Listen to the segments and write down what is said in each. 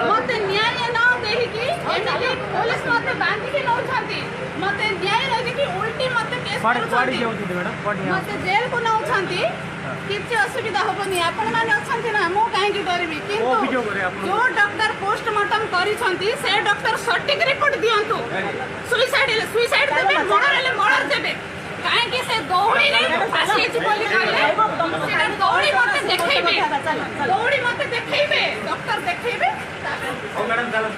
मते न्याय न देहिकी एमएलए पुलिस मते बांधिकी नउछाती मते न्याय न देकी उल्टी मते केस पाड़ी जाउती मैडम मते जेल को नउछाती किछि असुविधा होबनी आपण माने अछंती ना मो काहे की डरबी किंतु जो डॉक्टर पोस्टमार्टम करी छंती से डॉक्टर सटीक रिपोर्ट दियंतु सुसाइड देबे मर्डर देबे काहे की से दौड़ी रे फांसी छि बोली कहले से दौड़ी मते देखैबे डॉक्टर देखैबे ओ मैडम चलो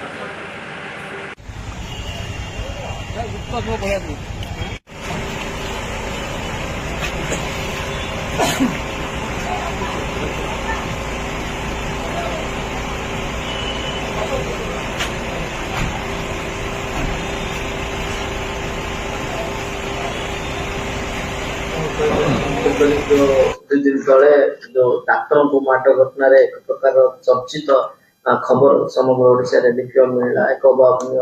जो दुई दिन तले जो डाक्तर को माट घटना एक प्रकार चर्चित खबर समग्र ओडिशा रे देखियो मिलला एक अभावनीय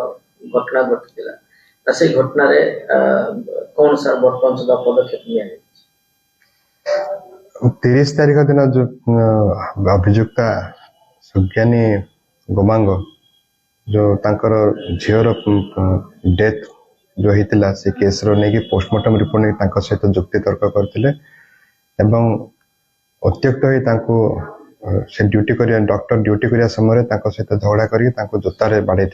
घटना घटिला से घटना रे कौन सा वर्तमान सुधा पदक्षेप लिया 30 तारीख दिन जो अभियुक्ता सुज्ञानी गोमांग जो तांकर झीर डेथ जो होता से केस नहीं पोस्टमार्टम रिपोर्ट नहीं सहित जुक्ति तर्क करते अत्यक्त से ड्यूटी कर डॉक्टर ड्यूटी करने समय सहित झगड़ा कर जोतार बाड़े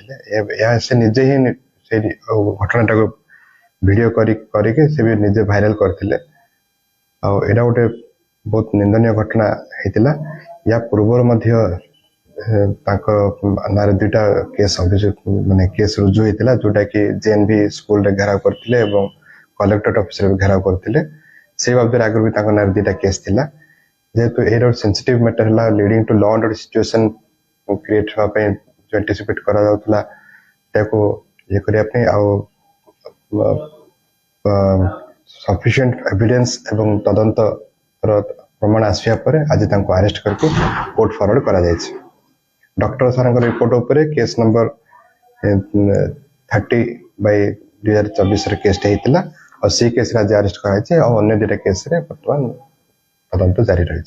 से निजे ही से घटना को वीडियो करके से भी निजे भाइराल करते आटा गोटे बहुत निंदनीय घटना होता या पूर्वर नारे दुईटा केस अभियोग माने केस रुजु होता जोटा कि जेएनवी स्कूल रे घेराव करथिले एवं कलेक्टर ऑफिस रे घेराव करथिले से बाबद आगर भी ताको नारे दुईटा केस थिला जेहेतु एरो सेंसिटिव मैटर हला leading to law and situation create होआ पे जो एंटिसिपेट करा जाउतला ताको ये करिया पे आ सफिशिएंट एविडेंस एवं तदंत प्रमाण आसिया पर आज ताको अरेस्ट करके कोर्ट फॉरवर्ड करा जायछि डॉक्टर सर रिपोर्ट उपरे केस नंबर 30/2024 रे केस होता और सी केस आज अरेस्ट कराई और अन्य दुटा केस रे वर्तमान तदंत जारी रही।